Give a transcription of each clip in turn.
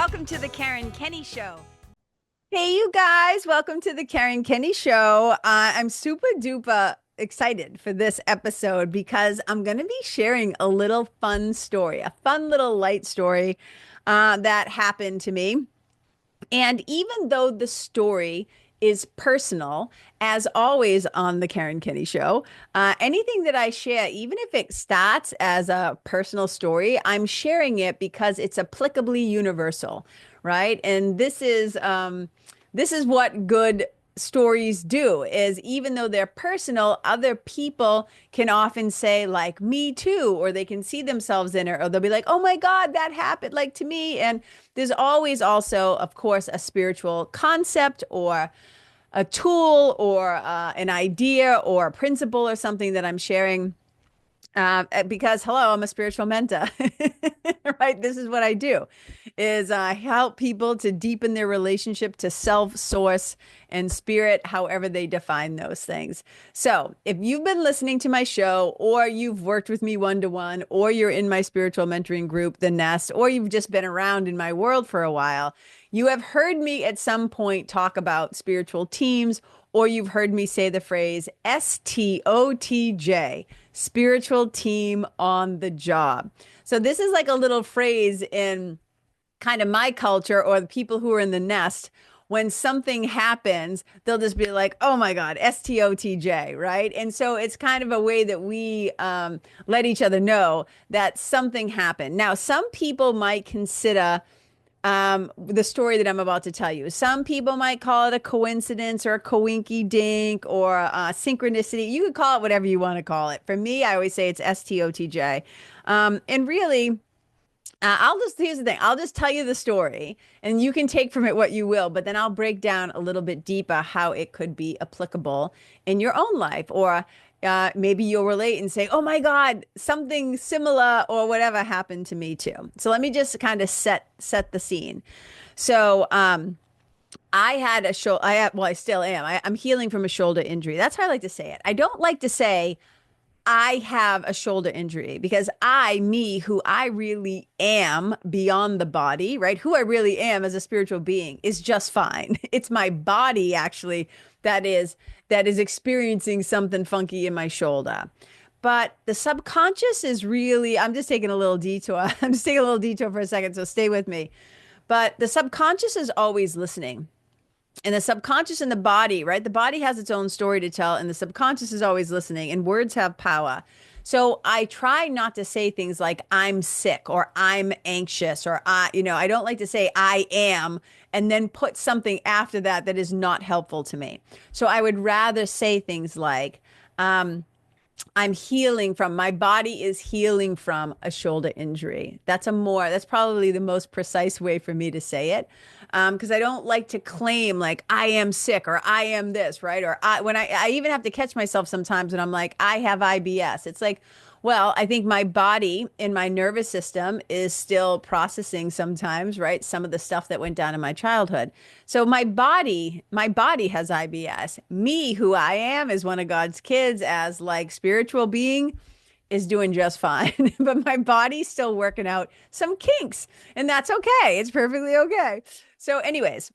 Welcome to the Karen Kenney Show. Hey, you guys, welcome to the Karen Kenney Show. I'm super duper excited for this episode because I'm going to be sharing a little fun story, a fun little light story that happened to me. And even though the story is personal, as always on the Karen Kenney Show, anything that I share, even if it starts as a personal story, I'm sharing it because it's applicably universal, right? And this is what good stories do, is even though they're personal, other people can often say like me too, or they can see themselves in it, or they'll be like, oh my God, that happened like to me. And there's always also, of course, a spiritual concept or a tool or an idea or a principle or something that I'm sharing. Because hello, I'm a spiritual mentor, right? This is what I do, is help people to deepen their relationship to self, source, and spirit, however they define those things. So if you've been listening to my show, or you've worked with me one-to-one, or you're in my spiritual mentoring group, The Nest, or you've just been around in my world for a while, you have heard me at some point talk about spiritual teams, or you've heard me say the phrase STOTJ, spiritual team on the job. So this is like a little phrase in kind of my culture, or the people who are in the nest. When something happens, they'll just be like, oh my God, STOTJ, right? And so it's kind of a way that we let each other know that something happened. Now, some people might consider the story that I'm about to tell you. Some people might call it a coincidence or a coinky dink or synchronicity. You could call it whatever you want to call it. For me, I always say it's STOTJ. And really, here's the thing. I'll just tell you the story and you can take from it what you will, but then I'll break down a little bit deeper how it could be applicable in your own life, or maybe you'll relate and say, oh my God, something similar or whatever happened to me too. So let me just kind of set the scene. So I had a shoulder, well, I still am. I'm healing from a shoulder injury. That's how I like to say it. I don't like to say I have a shoulder injury, because me, who I really am beyond the body, right? Who I really am as a spiritual being is just fine. It's my body actually that is experiencing something funky in my shoulder. But the subconscious is really, I'm just taking a little detour. I'm just taking a little detour for a second, so stay with me. But the subconscious is always listening. And the subconscious and the body, right? The body has its own story to tell, and the subconscious is always listening, and words have power. So I try not to say things like I'm sick or I'm anxious, or I don't like to say I am and then put something after that that is not helpful to me. So I would rather say things like, I'm healing from, my body is healing from a shoulder injury. That's probably the most precise way for me to say it. Because I don't like to claim like I am sick or I am this, right? Or I even have to catch myself sometimes when I'm like, I have IBS. It's like, well, I think my body and my nervous system is still processing sometimes, right? Some of the stuff that went down in my childhood. So my body has IBS. Me, who I am as one of God's kids, as like spiritual being, is doing just fine. But my body's still working out some kinks, and that's okay. It's perfectly okay. So anyways,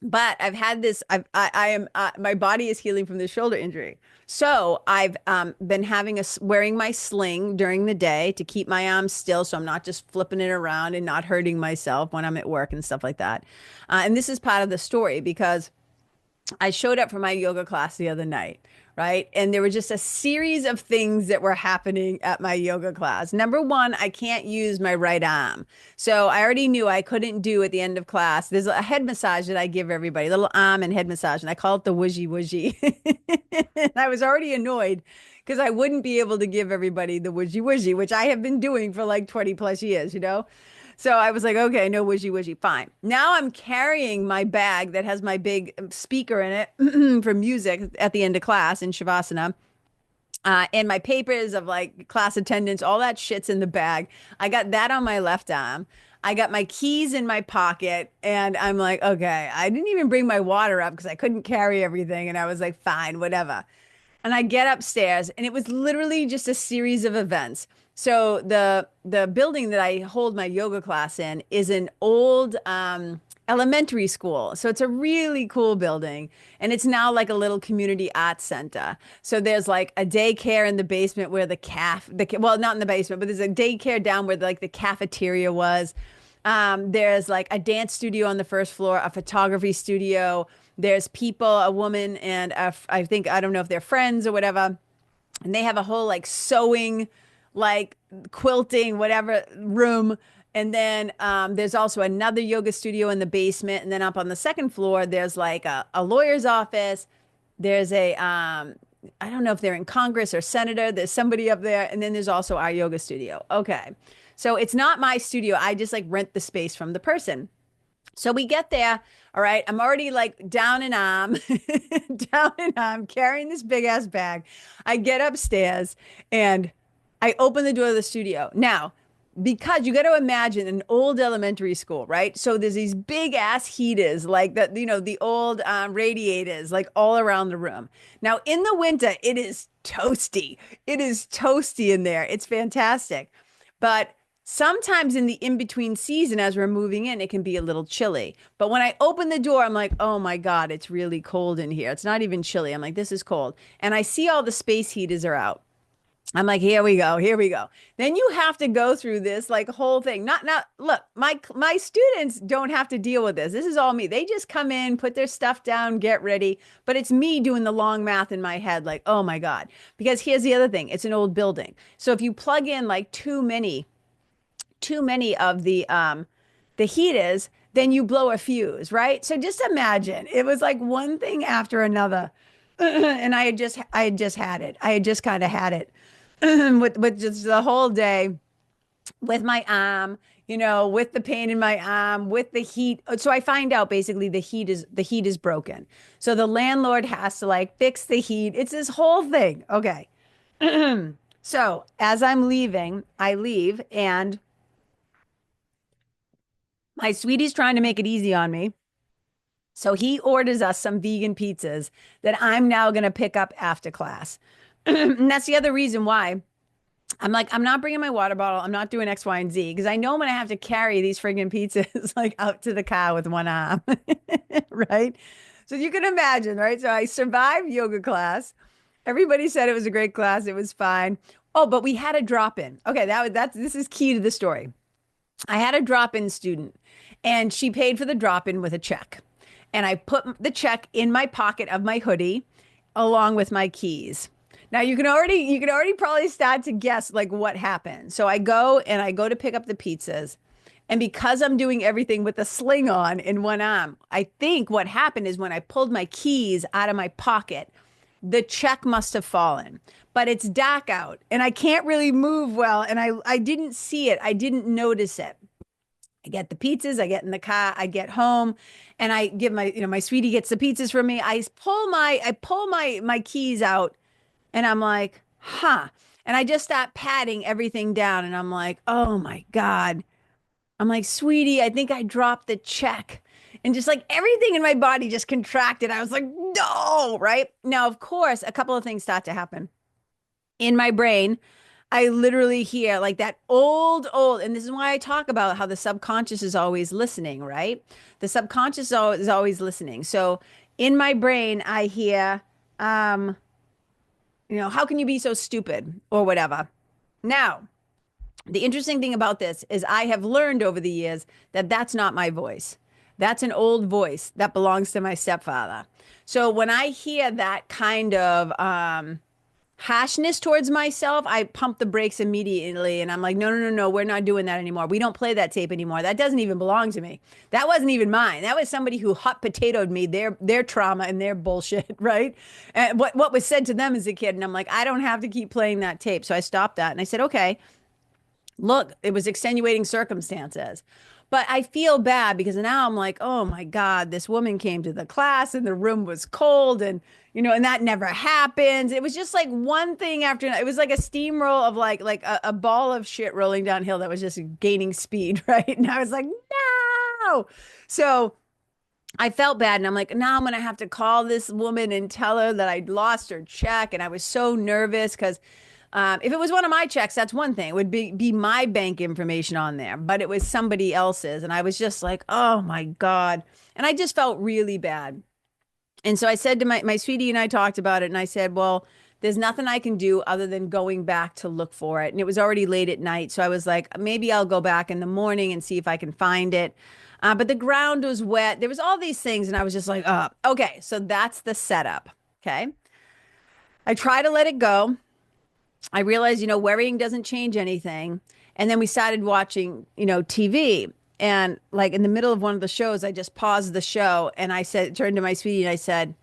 but I've had this, my body is healing from this shoulder injury. So I've been wearing my sling during the day to keep my arms still, so I'm not just flipping it around and not hurting myself when I'm at work and stuff like that. And this is part of the story, because I showed up for my yoga class the other night, right? And there were just a series of things that were happening at my yoga class. Number one, I can't use my right arm. So I already knew I couldn't do at the end of class. There's a head massage that I give everybody, a little arm and head massage, and I call it the wooshy wooshy. And I was already annoyed because I wouldn't be able to give everybody the wooshy wooshy, which I have been doing for like 20 plus years, So I was like, okay, no wishy wishy, fine. Now I'm carrying my bag that has my big speaker in it for music at the end of class in Shavasana. And my papers of like class attendance, all that shit's in the bag. I got that on my left arm. I got my keys in my pocket, and I'm like, okay, I didn't even bring my water up because I couldn't carry everything. And I was like, fine, whatever. And I get upstairs, and it was literally just a series of events. So the building that I hold my yoga class in is an old elementary school. So it's a really cool building, and it's now like a little community arts center. So there's like a daycare in the basement where well, not in the basement, but there's a daycare down where like the cafeteria was. There's like a dance studio on the first floor, a photography studio. There's people, a woman, and I think, I don't know if they're friends or whatever. And they have a whole like sewing, like quilting, whatever room. And then there's also another yoga studio in the basement. And then up on the second floor, there's like a lawyer's office. There's I don't know if they're in Congress or senator. There's somebody up there. And then there's also our yoga studio. Okay. So it's not my studio. I just like rent the space from the person. So we get there. All right. I'm already like down and arm, down and arm, carrying this big ass bag. I get upstairs and I open the door of the studio. Now, because you got to imagine an old elementary school, right? So there's these big ass heaters, like that, the old radiators, like all around the room. Now, in the winter, it is toasty. It is toasty in there. It's fantastic. But sometimes in the in-between season, as we're moving in, it can be a little chilly. But when I open the door, I'm like, oh my God, it's really cold in here. It's not even chilly. I'm like, this is cold. And I see all the space heaters are out. I'm like, here we go, here we go. Then you have to go through this like whole thing. Not look, my students don't have to deal with this. This is all me. They just come in, put their stuff down, get ready. But it's me doing the long math in my head, like, oh my God. Because here's the other thing, it's an old building. So if you plug in like too many of the heaters, then you blow a fuse, right? So just imagine it was like one thing after another. And I had just had it. I had just kind of had it with just the whole day with my arm, with the pain in my arm, with the heat. So I find out basically the heat is broken. So the landlord has to like fix the heat. It's this whole thing. Okay. So as I'm leaving, I leave and my sweetie's trying to make it easy on me. So he orders us some vegan pizzas that I'm now going to pick up after class. And that's the other reason why I'm like, I'm not bringing my water bottle. I'm not doing X, Y, and Z because I know I'm going to have to carry these friggin' pizzas like out to the car with one arm. Right? So you can imagine, right? So I survived yoga class. Everybody said it was a great class. It was fine. Oh, but we had a drop in. Okay, this is key to the story. I had a drop in student and she paid for the drop in with a check. And I put the check in my pocket of my hoodie along with my keys. Now you can already probably start to guess like what happened. So I go to pick up the pizzas. And because I'm doing everything with a sling on in one arm, I think what happened is when I pulled my keys out of my pocket, the check must have fallen. But it's dark out and I can't really move well. And I didn't see it. I didn't notice it. I get the pizzas, I get in the car, I get home, and I give my sweetie gets the pizzas from me. I pull my keys out and I'm like, huh. And I just start patting everything down and I'm like, oh my God. I'm like, sweetie, I think I dropped the check. And just like everything in my body just contracted. I was like, no, right? Now, of course, a couple of things start to happen. In my brain, I literally hear like that old, and this is why I talk about how the subconscious is always listening, right? The subconscious is always listening. So in my brain, I hear, how can you be so stupid or whatever? Now, the interesting thing about this is I have learned over the years that that's not my voice. That's an old voice that belongs to my stepfather. So when I hear that kind of, harshness towards myself, I pump the brakes immediately and I'm like, no, we're not doing that anymore. We don't play that tape anymore. That doesn't even belong to me. That wasn't even mine. That was somebody who hot potatoed me, their trauma and their bullshit, right? And what was said to them as a kid. And I'm like, I don't have to keep playing that tape. So I stopped that and I said, okay, look, it was extenuating circumstances. But I feel bad because now I'm like, oh my God, this woman came to the class and the room was cold and, and that never happens. It was just like one thing after another. It was like a steamroll of like a ball of shit rolling downhill that was just gaining speed, right? And I was like, no. So I felt bad. And I'm like, now I'm going to have to call this woman and tell her that I'd lost her check. And I was so nervous because if it was one of my checks, that's one thing. It would be my bank information on there, but it was somebody else's. And I was just like, oh my God. And I just felt really bad. And so I said to my sweetie and I talked about it and I said, well, there's nothing I can do other than going back to look for it. And it was already late at night. So I was like, maybe I'll go back in the morning and see if I can find it. But the ground was wet. There was all these things. And I was just like, okay, so that's the setup. Okay. I try to let it go. I realized, worrying doesn't change anything. And then we started watching, TV. And like in the middle of one of the shows, I just paused the show and I said, turned to my sweetie and I said,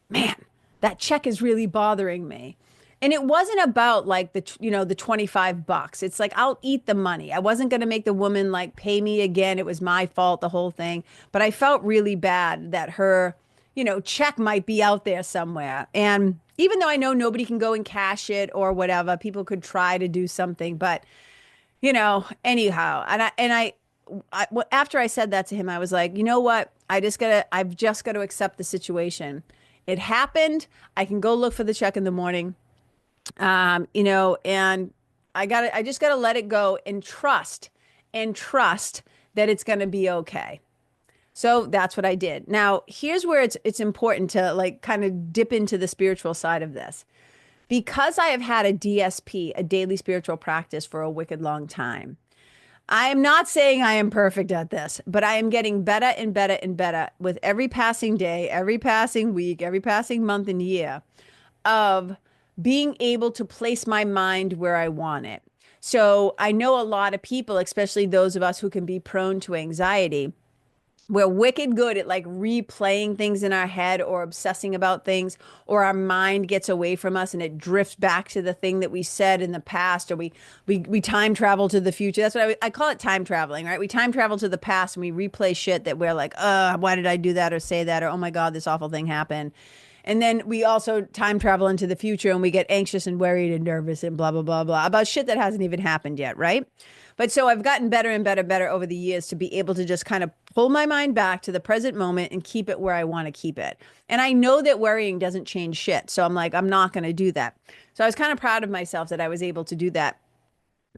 man, that check is really bothering me. And it wasn't about like the 25 bucks. It's like, I'll eat the money. I wasn't going to make the woman like pay me again. It was my fault, the whole thing. But I felt really bad that her, check might be out there somewhere. And even though I know nobody can go and cash it or whatever, people could try to do something. But, anyhow, after I said that to him, I was like, you know what? I've just got to accept the situation. It happened. I can go look for the check in the morning. And I just gotta let it go and trust that it's gonna be okay. So that's what I did. Now, here's where it's important to like kind of dip into the spiritual side of this. Because I have had a DSP, a daily spiritual practice, for a wicked long time. I am not saying I am perfect at this, but I am getting better and better and better with every passing day, every passing week, every passing month and year of being able to place my mind where I want it. So I know a lot of people, especially those of us who can be prone to anxiety, we're wicked good at like replaying things in our head or obsessing about things, or our mind gets away from us and it drifts back to the thing that we said in the past, or we time travel to the future. That's what I call it, time traveling, right? We time travel to the past and we replay shit that we're like, why did I do that or say that? Or, oh my God, this awful thing happened. And then we also time travel into the future and we get anxious and worried and nervous and blah, blah, blah, blah about shit that hasn't even happened yet, right? But so I've gotten better and better over the years to be able to just kind of pull my mind back to the present moment and keep it where I want to keep it. And I know that worrying doesn't change shit. So I'm like, I'm not going to do that. So I was kind of proud of myself that I was able to do that.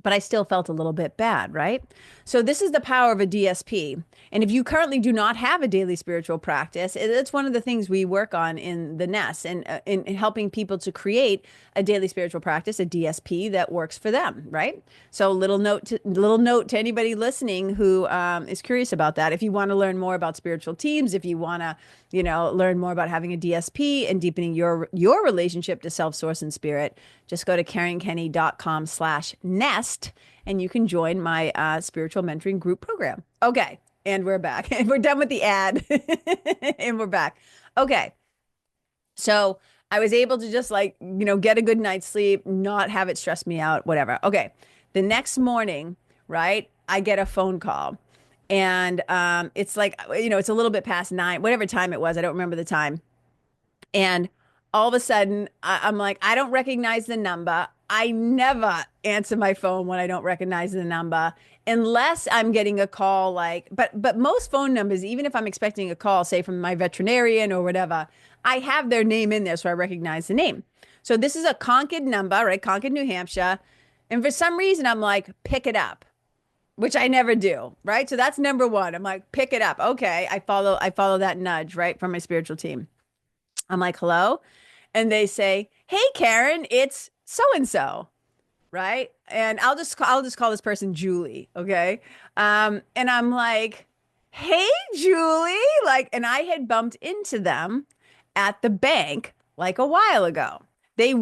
But I still felt a little bit bad, right? So this is the power of a DSP. And if you currently do not have a daily spiritual practice, it's one of the things we work on in the Nest and in helping people to create a daily spiritual practice, a DSP that works for them, right? So little note to anybody listening who is curious about that. If you want to learn more about spiritual teams, if you want to, learn more about having a DSP and deepening your relationship to self, source, and spirit, just go to karenkenney.com/nest and you can join my spiritual mentoring group program. Okay. And we're back. And we're done with the ad. And we're back. Okay. So I was able to just like, get a good night's sleep, not have it stress me out, whatever. Okay. The next morning, right, I get a phone call. And it's like, it's a little bit past 9, whatever time it was. I don't remember the time. And all of a sudden, I'm like, I don't recognize the number. I never answer my phone when I don't recognize the number, unless I'm getting a call but most phone numbers, even if I'm expecting a call, say from my veterinarian or whatever, I have their name in there, so I recognize the name. So this is a Concord number, right? Concord, New Hampshire. And for some reason, I'm like, pick it up, which I never do, right? So that's number one. I'm like, pick it up. Okay. I follow that nudge, right, from my spiritual team. I'm like, hello? And they say, hey, Karen, it's so-and-so, right? And I'll just call this person Julie, okay? And I'm like, hey, Julie, and I had bumped into them at the bank like a while ago. This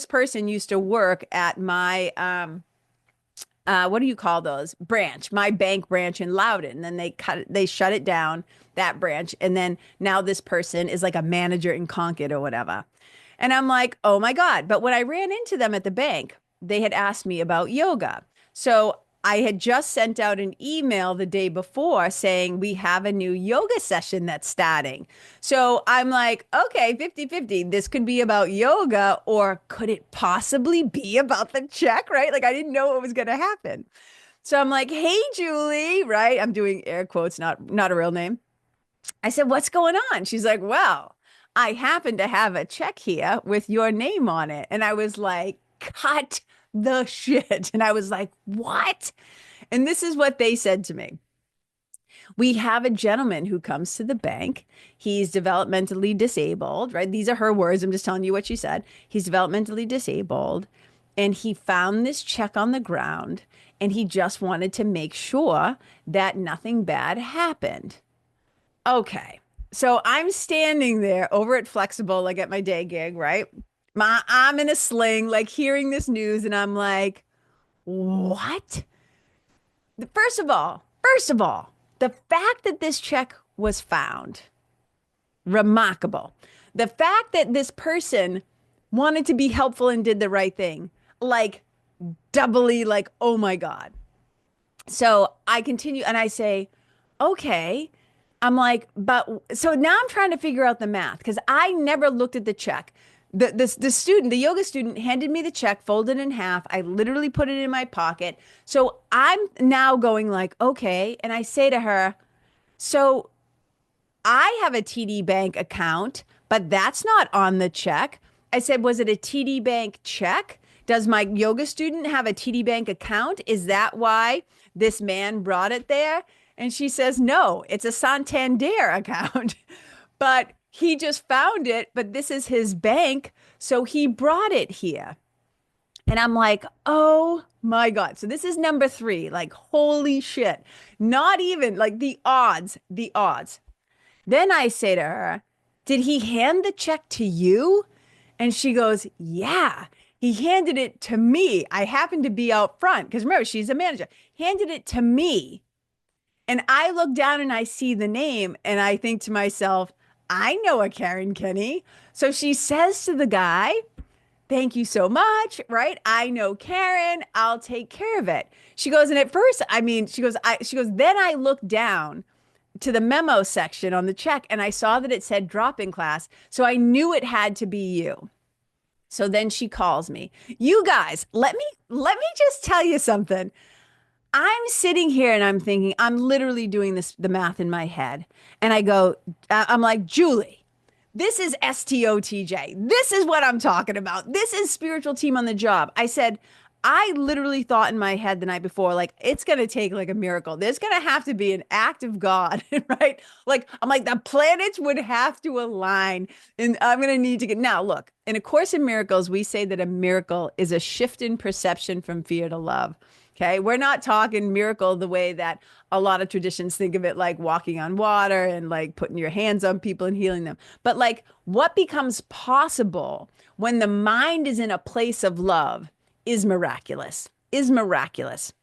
person used to work at my, what do you call those? My bank branch in Loudon. And then they shut it down, that branch. And then now this person is like a manager in Concord or whatever. And I'm like, oh my God. But when I ran into them at the bank, they had asked me about yoga. So I had just sent out an email the day before saying we have a new yoga session that's starting. So I'm like, okay, 50-50. This could be about yoga, or could it possibly be about the check, right? Like I didn't know what was going to happen. So I'm like, hey, Julie, right? I'm doing air quotes, not a real name. I said, what's going on? She's like, well, I happen to have a check here with your name on it. And I was like, cut the shit. And I was like, what? And this is what they said to me. We have a gentleman who comes to the bank. He's developmentally disabled, right? These are her words. I'm just telling you what she said. He's developmentally disabled. And he found this check on the ground and he just wanted to make sure that nothing bad happened. Okay. So I'm standing there over at Flexible, like at my day gig, right? I'm in a sling, like hearing this news, and I'm like, what? First of all, the fact that this check was found, remarkable. The fact that this person wanted to be helpful and did the right thing, like doubly like, oh my God. So I continue and I say, okay. I'm like, but so now I'm trying to figure out the math because I never looked at the check. The yoga student handed me the check folded in half. I literally put it in my pocket. So I'm now going like, okay. And I say to her, so I have a TD Bank account, but that's not on the check. I said, was it a TD Bank check? Does my yoga student have a TD Bank account? Is that why this man brought it there? And she says, no, it's a Santander account. But he just found it, but this is his bank. So he brought it here. And I'm like, oh my God. So this is number 3. Like, holy shit. Not even like the odds, the odds. Then I say to her, did he hand the check to you? And she goes, yeah, he handed it to me. I happened to be out front because remember, she's a manager. Handed it to me. And I look down and I see the name and I think to myself, I know a Karen Kenney. So she says to the guy, thank you so much, right? I know Karen, I'll take care of it. She goes, and at first, I mean, then I looked down to the memo section on the check and I saw that it said drop in class. So I knew it had to be you. So then she calls me. You guys, let me just tell you something. I'm sitting here and I'm thinking, I'm literally doing the math in my head. And I go, I'm like, Julie, this is STOTJ. This is what I'm talking about. This is spiritual team on the job. I said, I literally thought in my head the night before, like, it's going to take like a miracle. There's going to have to be an act of God, right? Like, I'm like, the planets would have to align and I'm going to need to get. Now, look, in A Course in Miracles, we say that a miracle is a shift in perception from fear to love. Okay. We're not talking miracle the way that a lot of traditions think of it, like walking on water and like putting your hands on people and healing them. But like what becomes possible when the mind is in a place of love is miraculous, is miraculous.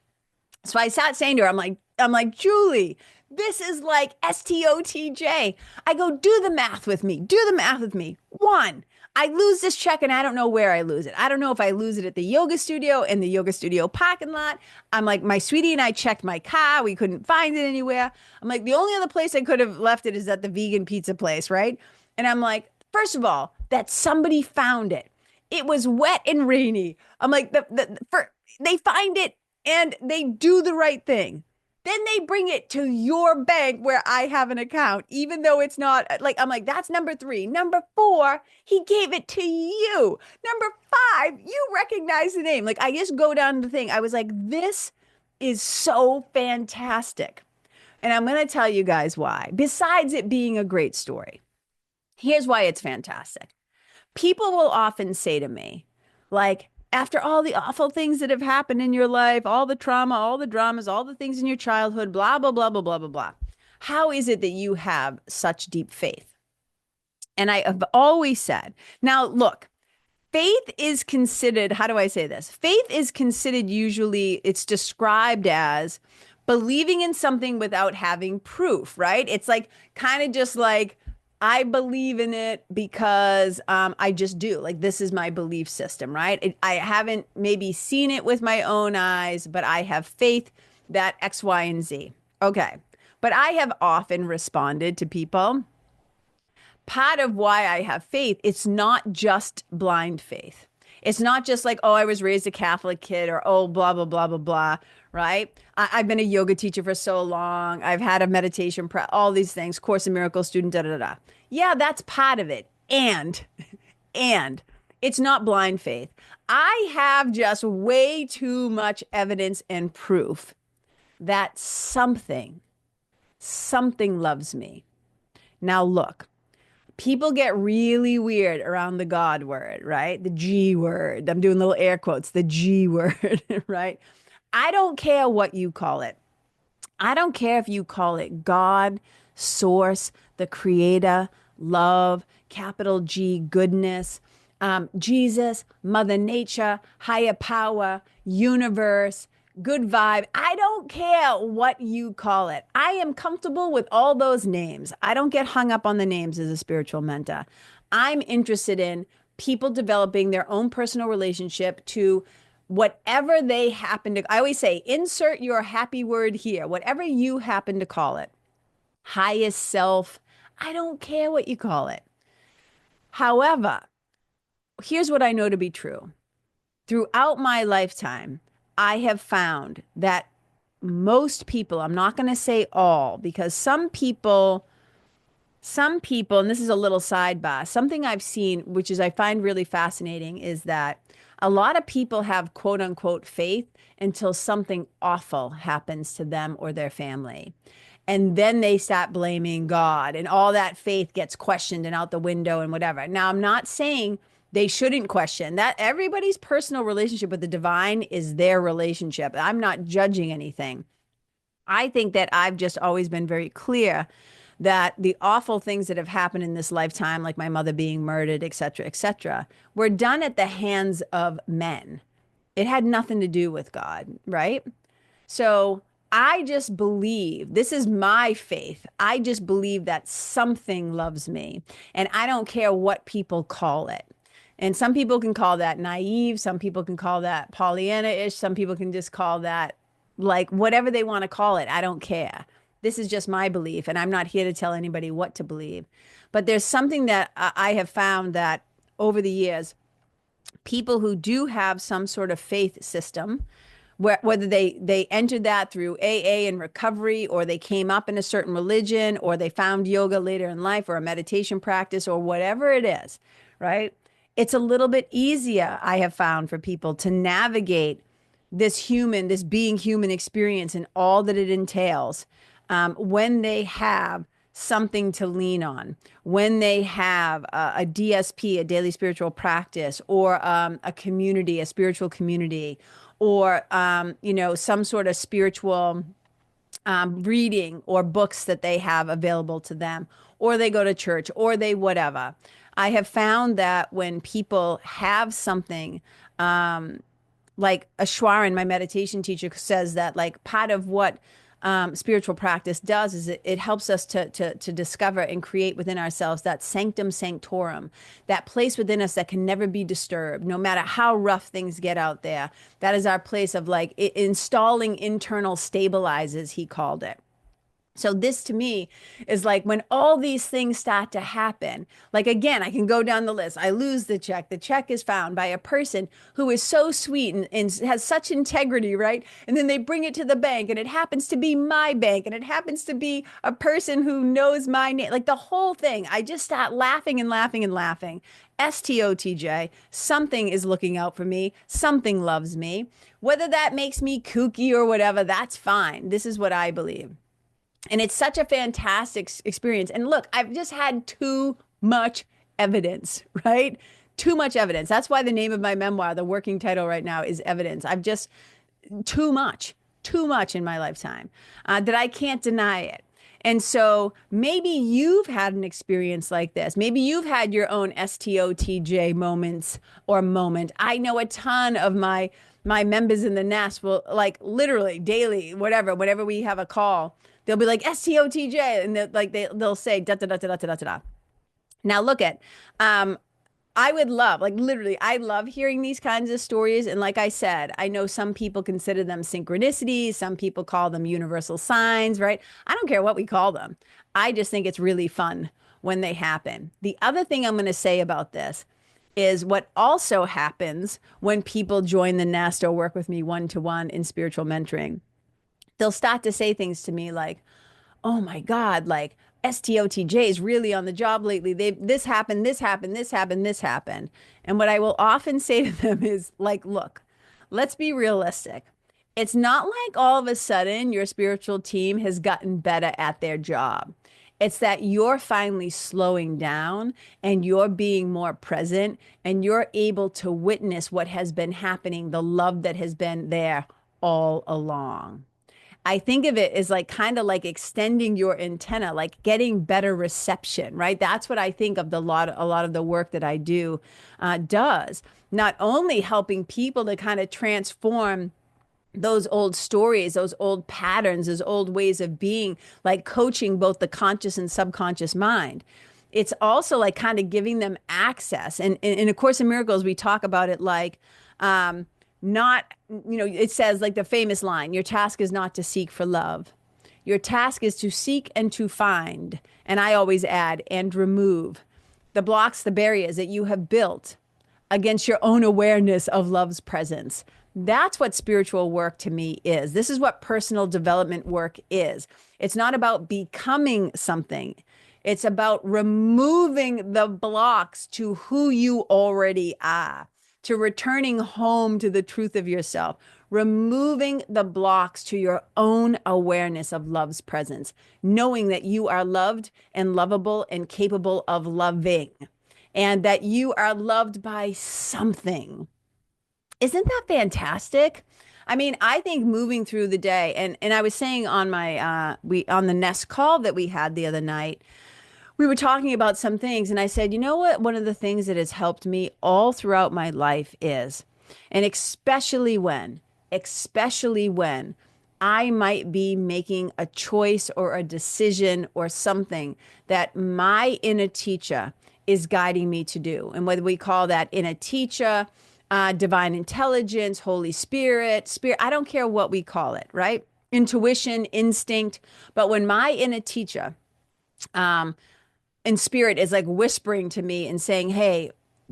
So I sat saying to her, I'm like, Julie, this is like STOTJ. I go, do the math with me. Do the math with me. 1, I lose this check and I don't know where I lose it. I don't know if I lose it at the yoga studio, in the yoga studio parking lot. I'm like, my sweetie and I checked my car. We couldn't find it anywhere. I'm like, the only other place I could have left it is at the vegan pizza place, right? And I'm like, first of all, that somebody found it. It was wet and rainy. I'm like, they find it and they do the right thing. Then they bring it to your bank where I have an account, even though it's not like, I'm like, that's number 3. Number 4, he gave it to you. Number 5, you recognize the name. Like, I just go down the thing. I was like, this is so fantastic. And I'm going to tell you guys why. Besides it being a great story, here's why it's fantastic. People will often say to me, like, after all the awful things that have happened in your life, all the trauma, all the dramas, all the things in your childhood, blah, blah, blah, blah, blah, blah, blah. How is it that you have such deep faith? And I have always said, now look, faith is considered, how do I say this? Faith is considered usually, it's described as believing in something without having proof, right? It's like kind of just like, I believe in it because I just do. Like, this is my belief system, right? I haven't maybe seen it with my own eyes, but I have faith that X, Y, and Z. Okay. But I have often responded to people. Part of why I have faith, it's not just blind faith. It's not just like, oh, I was raised a Catholic kid or, oh, blah, blah, blah, blah, blah, right? I've been a yoga teacher for so long. I've had a meditation, all these things, Course in Miracles student, da da da. Yeah, that's part of it. And it's not blind faith. I have just way too much evidence and proof that something loves me. Now, look, people get really weird around the God word, right? The G word. I'm doing little air quotes, the G word, right? I don't care what you call it. I don't care if you call it God, source, the creator, love, capital G, goodness, Jesus, Mother Nature, higher power, universe, good vibe. I don't care what you call it. I am comfortable with all those names. I don't get hung up on the names as a spiritual mentor. I'm interested in people developing their own personal relationship to whatever they happen to. I always say, insert your happy word here, whatever you happen to call it. Highest self. I don't care what you call it. However, here's what I know to be true. Throughout my lifetime, I have found that most people, I'm not going to say all, because some people, and this is a little sidebar, something I've seen, which is I find really fascinating, is that a lot of people have quote unquote faith until something awful happens to them or their family. And then they start blaming God, and all that faith gets questioned and out the window and whatever. Now, I'm not saying they shouldn't question that. Everybody's personal relationship with the divine is their relationship. I'm not judging anything. I think that I've just always been very clear that the awful things that have happened in this lifetime, like my mother being murdered, et cetera, were done at the hands of men. It had nothing to do with God, right? So I just believe, this is my faith. I just believe that something loves me, and I don't care what people call it. And some people can call that naive. Some people can call that Pollyanna-ish. Some people can just call that like whatever they want to call it. I don't care. This is just my belief, and I'm not here to tell anybody what to believe. But there's something that I have found that over the years, people who do have some sort of faith system, whether they entered that through AA and recovery, or they came up in a certain religion, or they found yoga later in life, or a meditation practice, or whatever it is, right? It's a little bit easier, I have found, for people to navigate this being human experience and all that it entails, when they have something to lean on, when they have a DSP, a daily spiritual practice, or a community, a spiritual community, or some sort of spiritual reading or books that they have available to them, or they go to church, or they whatever. I have found that when people have something, like Ashwaran, my meditation teacher, says that like part of what spiritual practice does is it helps us to discover and create within ourselves that sanctum sanctorum, that place within us that can never be disturbed, no matter how rough things get out there. That is our place of like installing internal stabilizers, he called it. So this to me is like when all these things start to happen, like again, I can go down the list. I lose the check. The check is found by a person who is so sweet and has such integrity, right? And then they bring it to the bank, and it happens to be my bank, and it happens to be a person who knows my name. Like the whole thing, I just start laughing and laughing and laughing. STOTJ, something is looking out for me. Something loves me. Whether that makes me kooky or whatever, that's fine. This is what I believe. And it's such a fantastic experience. And look, I've just had too much evidence, right? Too much evidence. That's why the name of my memoir, the working title right now, is Evidence. I've just too much in my lifetime that I can't deny it. And so maybe you've had an experience like this. Maybe you've had your own STOTJ moments or moment. I know a ton of my members in the nest will, like, literally daily, whenever we have a call, they'll be like STOTJ, and they'll say da da da da da da da. Now look at, I would love, like literally, I love hearing these kinds of stories. And like I said, I know some people consider them synchronicities. Some people call them universal signs, right? I don't care what we call them. I just think it's really fun when they happen. The other thing I'm going to say about this is what also happens when people join the nest or work with me one-to-one in spiritual mentoring. They'll start to say things to me like, oh my God, like STOTJ is really on the job lately. This happened, this happened, this happened, this happened. And what I will often say to them is like, look, let's be realistic. It's not like all of a sudden your spiritual team has gotten better at their job. It's that you're finally slowing down and you're being more present and you're able to witness what has been happening, the love that has been there all along. I think of it as like kind of like extending your antenna, like getting better reception, right? That's what I think of a lot of the work that I do does. Not only helping people to kind of transform those old stories, those old patterns, those old ways of being, like coaching both the conscious and subconscious mind. It's also like kind of giving them access. And in A Course in Miracles, we talk about it like, not, it says like the famous line, your task is not to seek for love. Your task is to seek and to find. And I always add, and remove the blocks, the barriers that you have built against your own awareness of love's presence. That's what spiritual work to me is. This is what personal development work is. It's not about becoming something. It's about removing the blocks to who you already are, to returning home to the truth of yourself, removing the blocks to your own awareness of love's presence, knowing that you are loved and lovable and capable of loving, and that you are loved by something. Isn't that fantastic? I mean, I think moving through the day, and I was saying on my on the Nest call that we had the other night, we were talking about some things, and I said, you know what? One of the things that has helped me all throughout my life is, and especially when I might be making a choice or a decision or something that my inner teacher is guiding me to do. And whether we call that inner teacher, divine intelligence, Holy Spirit, I don't care what we call it, right? Intuition, instinct. But when my inner teacher, in spirit is like whispering to me and saying, hey,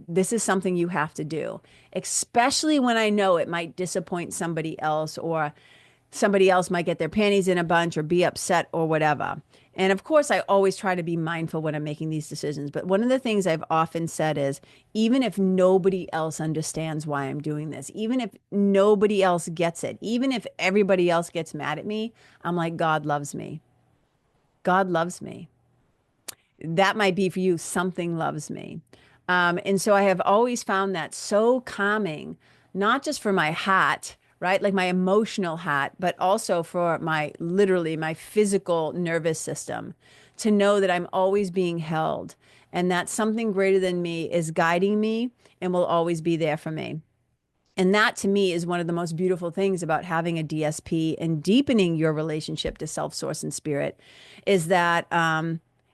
this is something you have to do, especially when I know it might disappoint somebody else or somebody else might get their panties in a bunch or be upset or whatever. And of course, I always try to be mindful when I'm making these decisions. But one of the things I've often said is, even if nobody else understands why I'm doing this, even if nobody else gets it, even if everybody else gets mad at me, I'm like, God loves me. God loves me. That might be for you, something loves me. And so I have always found that so calming, not just for my heart, right? Like my emotional heart, but also for literally my physical nervous system, to know that I'm always being held and that something greater than me is guiding me and will always be there for me. And that to me is one of the most beautiful things about having a DSP and deepening your relationship to self, source, and spirit is that,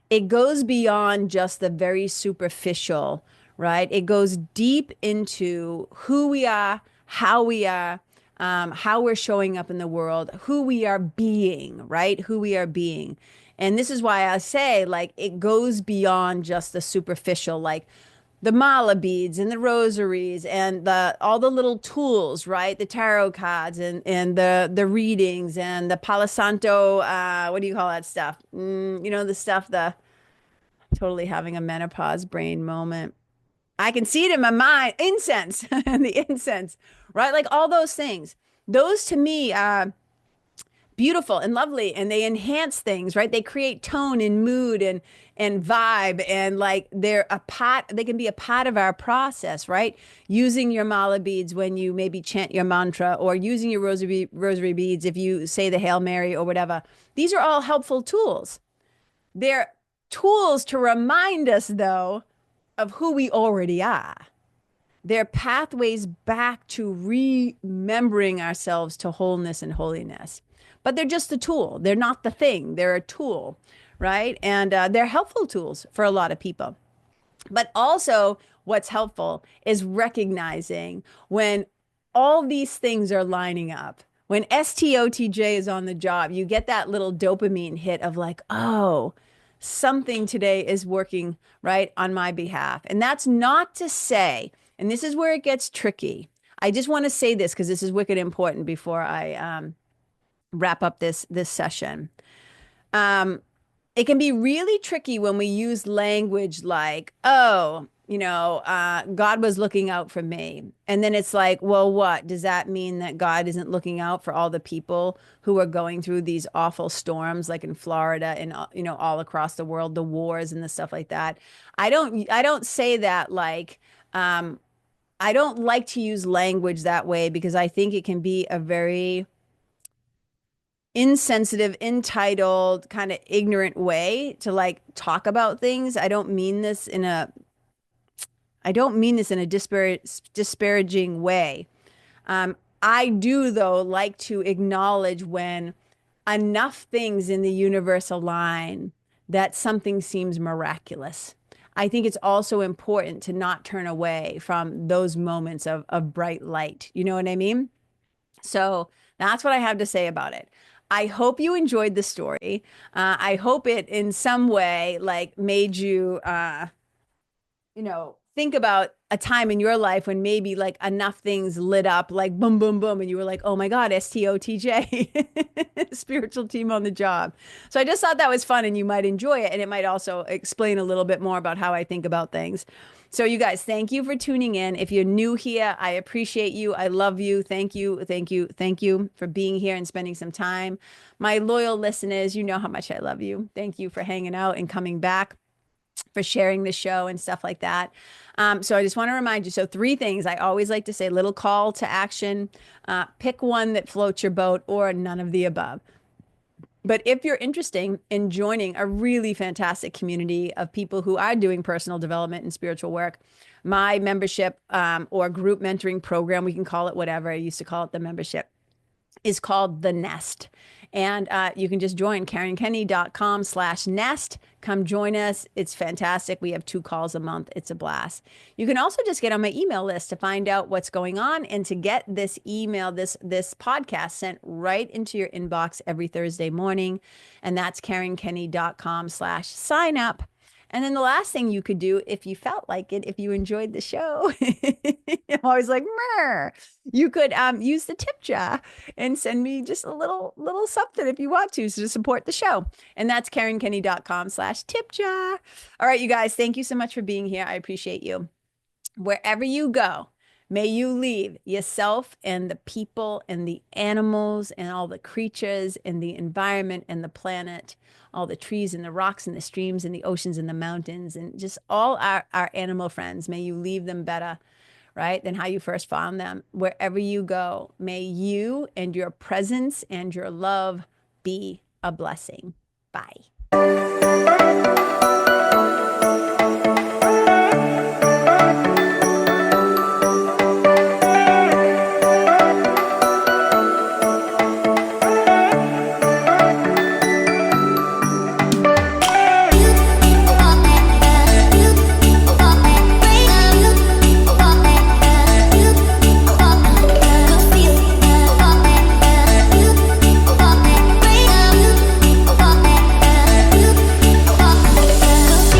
it goes beyond just the very superficial, right? It goes deep into who we are, how we're showing up in the world, who we are being, right? Who we are being. And this is why I say, like, it goes beyond just the superficial, like the mala beads and the rosaries and all the little tools, right? The tarot cards and the readings and the Palo Santo, what do you call that stuff? The stuff, totally having a menopause brain moment. I can see it in my mind. Incense and the incense, right? Like all those things. Those to me are beautiful and lovely, and they enhance things, right? They create tone and mood and vibe, and like they can be a part of our process, right? Using your mala beads when you maybe chant your mantra, or using your rosary beads if you say the Hail Mary or whatever. These are all helpful tools. They're tools to remind us, though, of who we already are. They're pathways back to remembering ourselves to wholeness and holiness. But they're just a tool. They're not the thing. They're a tool, right? And they're helpful tools for a lot of people. But also what's helpful is recognizing when all these things are lining up. When STOTJ is on the job, you get that little dopamine hit of like, oh, something today is working right on my behalf. And that's not to say, and this is where it gets tricky. I just want to say this because this is wicked important before I wrap up this session. Um, it can be really tricky when we use language like, oh, God was looking out for me. And then it's like, well, what? Does that mean that God isn't looking out for all the people who are going through these awful storms, like in Florida and, all across the world, the wars and the stuff like that? I don't say that like, I don't like to use language that way because I think it can be a very insensitive, entitled, kind of ignorant way to like talk about things. I don't mean this in a disparaging way. I do, though, like to acknowledge when enough things in the universe align that something seems miraculous. I think it's also important to not turn away from those moments of bright light. You know what I mean? So that's what I have to say about it. I hope you enjoyed the story. I hope it in some way like made you think about a time in your life when maybe like enough things lit up, like boom, boom, boom, and you were like, oh my God, STOTJ, spiritual team on the job. So I just thought that was fun and you might enjoy it. And it might also explain a little bit more about how I think about things. So you guys, thank you for tuning in. If you're new here, I appreciate you. I love you. Thank you. Thank you. Thank you for being here and spending some time. My loyal listeners, you know how much I love you. Thank you for hanging out and coming back, for sharing the show and stuff like that. So I just want to remind you. So 3 things I always like to say, little call to action, pick one that floats your boat or none of the above. But if you're interested in joining a really fantastic community of people who are doing personal development and spiritual work, my membership or group mentoring program, we can call it whatever. I used to call it the membership, is called The Nest. And you can just join KarenKenney.com/nest. Come join us. It's fantastic. We have 2 calls a month. It's a blast. You can also just get on my email list to find out what's going on and to get this email, this podcast sent right into your inbox every Thursday morning. And that's KarenKenney.com/sign up. And then the last thing you could do, if you felt like it, if you enjoyed the show, I'm always like, Meh. You could use the tip jar and send me just a little something if you want to support the show. And that's KarenKenney.com/tip jar. All right, you guys, thank you so much for being here. I appreciate you. Wherever you go, may you leave yourself and the people and the animals and all the creatures and the environment and the planet, all the trees and the rocks and the streams and the oceans and the mountains and just all our animal friends. May you leave them better, right, than how you first found them. Wherever you go, may you and your presence and your love be a blessing. Bye.